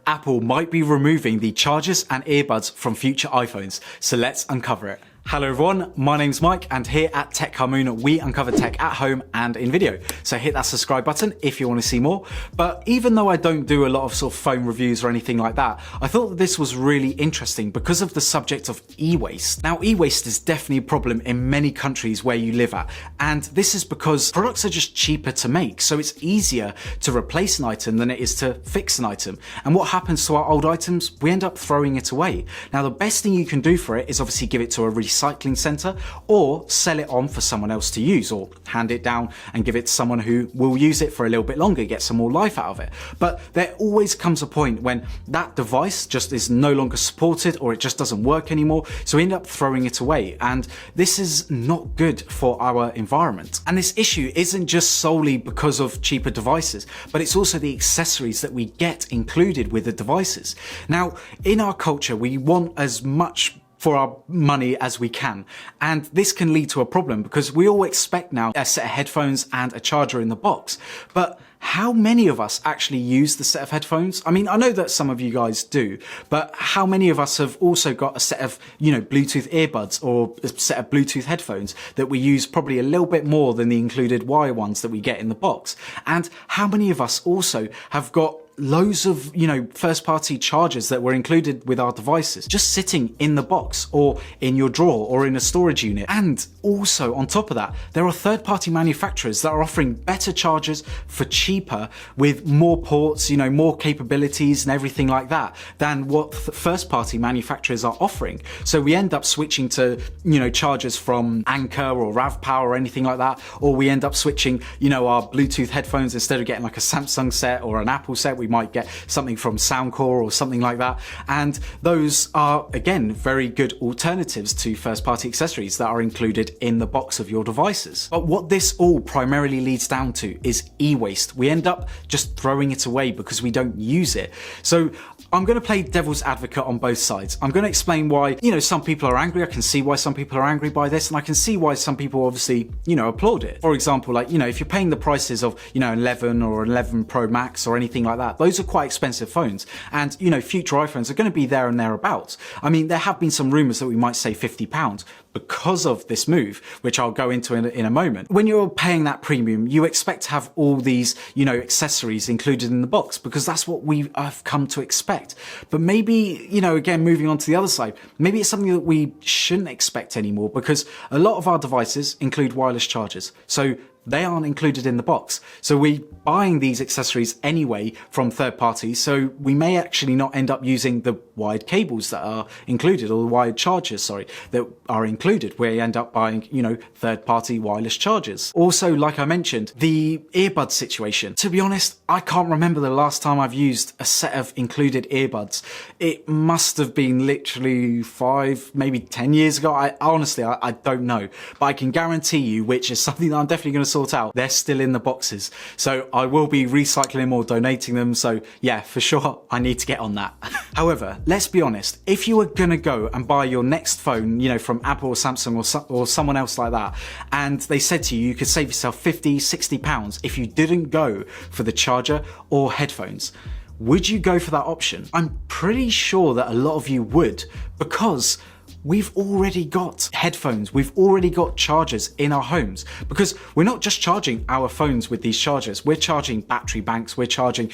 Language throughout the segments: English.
Apple might be removing the chargers and earbuds from future iPhones, so let's uncover it. Hello everyone, my name's Mike, and here at Tech Moon we uncover tech at home and in video. So hit that subscribe button if you want to see more. But even though I don't do a lot of sort of phone reviews or anything like that, I thought that this was really interesting because of the subject of e-waste. Now, e-waste is definitely a problem in many countries where you live at, and this is because products are just cheaper to make, so it's easier to replace an item than it is to fix an item. And what happens to our old items? We end up throwing it away. Now, the best thing you can do for it is obviously give it to a recycling center or sell it on for someone else to use, or hand it down and give it to someone who will use it for a little bit longer, get some more life out of it. But there always comes a point when that device just is no longer supported or it just doesn't work anymore, so we end up throwing it away, and this is not good for our environment. And this issue isn't just solely because of cheaper devices, but it's also the accessories that we get included with the devices. Now, in our culture, we want as much for our money as we can, and this can lead to a problem because we all expect now a set of headphones and a charger in the box. But how many of us actually use the set of headphones? I mean, I know that some of you guys do, but how many of us have also got a set of, Bluetooth earbuds or a set of Bluetooth headphones that we use probably a little bit more than the included wire ones that we get in the box? And how many of us also have got loads of, first-party chargers that were included with our devices just sitting in the box or in your drawer or in a storage unit? And also on top of that, there are third-party manufacturers that are offering better chargers for cheaper with more ports, more capabilities and everything like that than what first-party manufacturers are offering. So we end up switching to, chargers from Anker or RavPower or anything like that, or we end up switching, our Bluetooth headphones. Instead of getting like a Samsung set or an Apple set, we might get something from Soundcore or something like that. And those are, again, very good alternatives to first-party accessories that are included in the box of your devices. But what this all primarily leads down to is e-waste. We end up just throwing it away because we don't use it. So I'm going to play devil's advocate on both sides. I'm going to explain why, some people are angry. I can see why some people are angry by this, and I can see why some people obviously, applaud it. For example, if you're paying the prices of, 11 or 11 Pro Max or anything like that, those are quite expensive phones, and future iPhones are going to be there and thereabouts. I mean, there have been some rumors that we might save £50 because of this move, which I'll go into in a moment. When you're paying that premium, you expect to have all these, accessories included in the box because that's what we have come to expect. But maybe, again, moving on to the other side, maybe it's something that we shouldn't expect anymore because a lot of our devices include wireless chargers. So they aren't included in the box. So we're buying these accessories anyway from third parties, so we may actually not end up using the wired cables that are included, or the wired chargers, that are included. We end up buying, third party wireless chargers. Also, like I mentioned, the earbud situation. To be honest, I can't remember the last time I've used a set of included earbuds. It must have been literally 5, maybe 10 years ago. I honestly don't know, but I can guarantee you, which is something that I'm definitely going to sort out, they're still in the boxes. So I will be recycling them or donating them. So yeah, for sure, I need to get on that. However, let's be honest, if you were gonna go and buy your next phone, from Apple or Samsung or someone else like that, and they said to you, you could save yourself £50, £60 if you didn't go for the charger or headphones, would you go for that option? I'm pretty sure that a lot of you would, because we've already got headphones, we've already got chargers in our homes, because we're not just charging our phones with these chargers, we're charging battery banks, we're charging,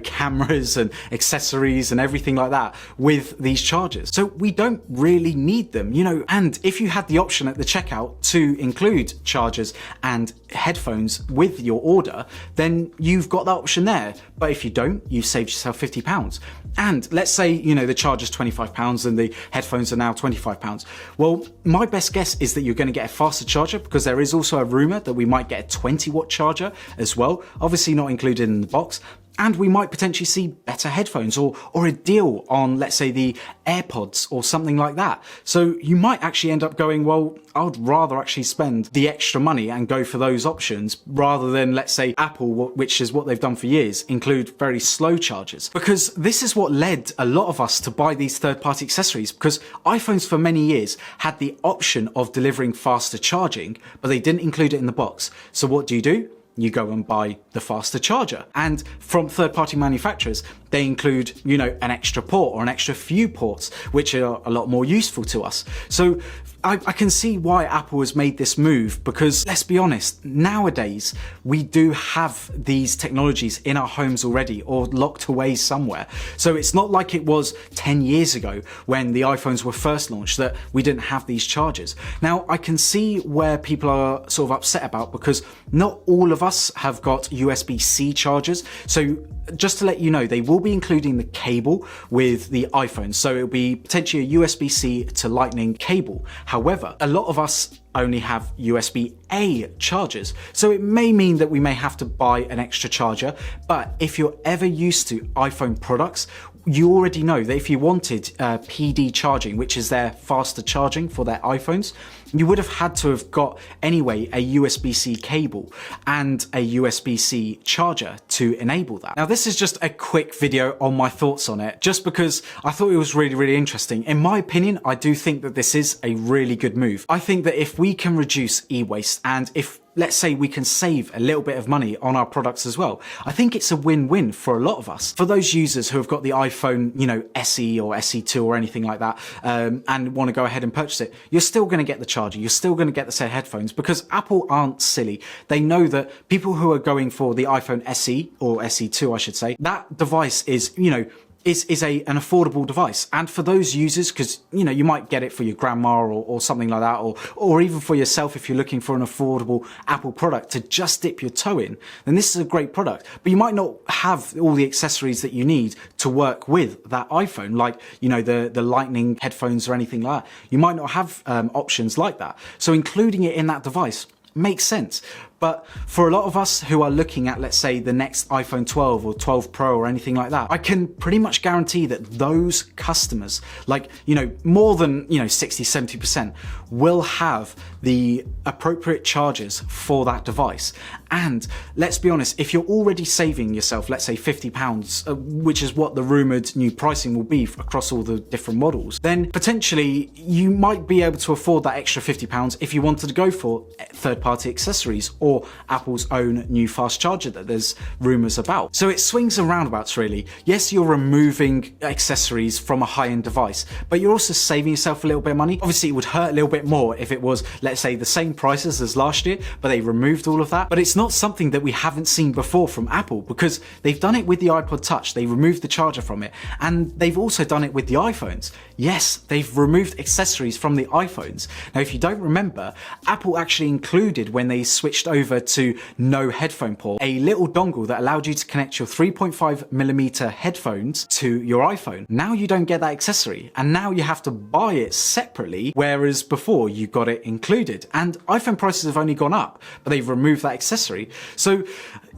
cameras and accessories and everything like that with these chargers. So we don't really need them, and if you had the option at the checkout to include chargers and headphones with your order, then you've got that option there. But if you don't, you've saved yourself £50. And let's say, the charger's £25 and the headphones are now £25. Well, my best guess is that you're going to get a faster charger, because there is also a rumor that we might get a 20-watt charger as well, obviously not included in the box. And we might potentially see better headphones or a deal on, let's say, the AirPods or something like that. So you might actually end up going, well, I'd rather actually spend the extra money and go for those options rather than, let's say, Apple, which is what they've done for years, include very slow chargers. Because this is what led a lot of us to buy these third-party accessories, because iPhones for many years had the option of delivering faster charging, but they didn't include it in the box. So what do? You go and buy the faster charger. And from third-party manufacturers, they include, you know, an extra port or an extra few ports, which are a lot more useful to us. So I can see why Apple has made this move, because let's be honest, nowadays we do have these technologies in our homes already or locked away somewhere. So it's not like it was 10 years ago when the iPhones were first launched that we didn't have these chargers. Now, I can see where people are sort of upset about, because not all of us have got USB-C chargers. So just to let you know, they will be including the cable with the iPhone. So it'll be potentially a USB-C to Lightning cable. However, a lot of us only have USB-A chargers. So it may mean that we may have to buy an extra charger. But if you're ever used to iPhone products, you already know that if you wanted PD charging, which is their faster charging for their iPhones, you would have had to have got anyway a USB-C cable and a USB-C charger to enable that. Now, this is just a quick video on my thoughts on it, just because I thought it was really, really interesting. In my opinion, I do think that this is a really good move. I think that if we can reduce e-waste, and if let's say we can save a little bit of money on our products as well, I think it's a win-win for a lot of us. For those users who have got the iPhone, you know, SE or SE2 or anything like that, and want to go ahead and purchase it, you're still going to get the charger, you're still going to get the set headphones, because Apple aren't silly. They know that people who are going for the iPhone SE, or SE2 I should say, that device is, you know, is an affordable device. And for those users, because you know, you might get it for your grandma or something like that, or even for yourself if you're looking for an affordable Apple product to just dip your toe in, then this is a great product. But you might not have all the accessories that you need to work with that iPhone, like, you know, the Lightning headphones or anything like that. You might not have options like that. So including it in that device makes sense. But for a lot of us who are looking at, let's say, the next iPhone 12 or 12 Pro or anything like that, I can pretty much guarantee that those customers, like, you know, more than, you know, 60, 70% will have the appropriate chargers for that device. And let's be honest, if you're already saving yourself, let's say £50, which is what the rumoured new pricing will be across all the different models, then potentially you might be able to afford that extra £50 if you wanted to go for third-party accessories or Apple's own new fast charger that there's rumours about. So it swings and roundabouts really. Yes, you're removing accessories from a high-end device, but you're also saving yourself a little bit of money. Obviously, it would hurt a little bit more if it was, let's say, the same prices as last year, but they removed all of that. But it's not something that we haven't seen before from Apple, because they've done it with the iPod Touch. They removed the charger from it, and they've also done it with the iPhones. Yes, they've removed accessories from the iPhones. Now, if you don't remember, Apple actually included, when they switched over to no headphone port, a little dongle that allowed you to connect your 3.5mm headphones to your iPhone. Now you don't get that accessory, and now you have to buy it separately, whereas before you got it included. And iPhone prices have only gone up, but they've removed that accessory. So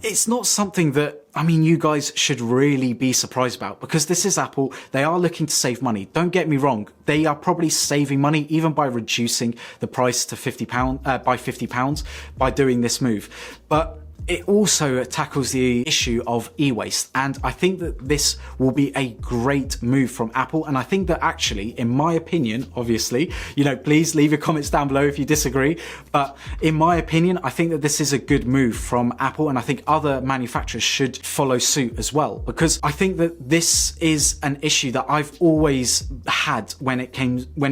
it's not something that, I mean, you guys should really be surprised about, because this is Apple. They are looking to save money. Don't get me wrong. They are probably saving money even by reducing the price to £50 by £50 by doing this move. But it also tackles the issue of e-waste, and I think that this will be a great move from Apple. And I think that actually, in my opinion, obviously, you know, please leave your comments down below if you disagree, but in my opinion, I think that this is a good move from Apple, and I think other manufacturers should follow suit as well, because I think that this is an issue that I've always had when it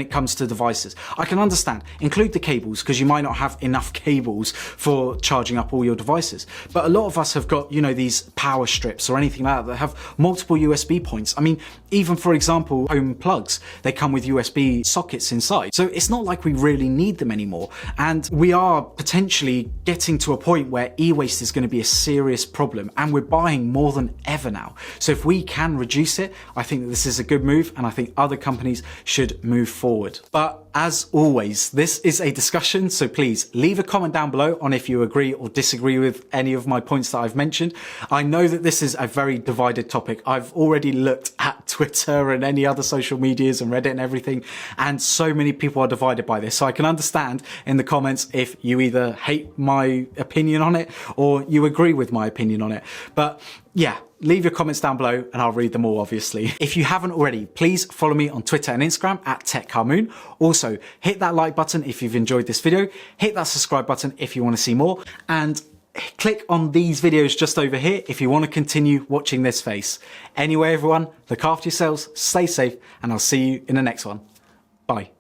comes to devices. I can understand, include the cables, because you might not have enough cables for charging up all your devices. But a lot of us have got, you know, these power strips or anything like that have multiple USB points. I mean, even for example, home plugs, they come with USB sockets inside. So it's not like we really need them anymore. And we are potentially getting to a point where e-waste is going to be a serious problem, and we're buying more than ever now. So if we can reduce it, I think that this is a good move, and I think other companies should move forward. But as always, this is a discussion, so please leave a comment down below on if you agree or disagree with any of my points that I've mentioned. I know that this is a very divided topic. I've already looked at Twitter and any other social medias and Reddit and everything, and so many people are divided by this. So I can understand in the comments if you either hate my opinion on it or you agree with my opinion on it. But yeah, leave your comments down below and I'll read them all, obviously. If you haven't already, please follow me on Twitter and Instagram at TechCarMoon. Also, hit that like button if you've enjoyed this video. Hit that subscribe button if you want to see more. And click on these videos just over here if you want to continue watching this face. Anyway, everyone, look after yourselves, stay safe, and I'll see you in the next one. Bye.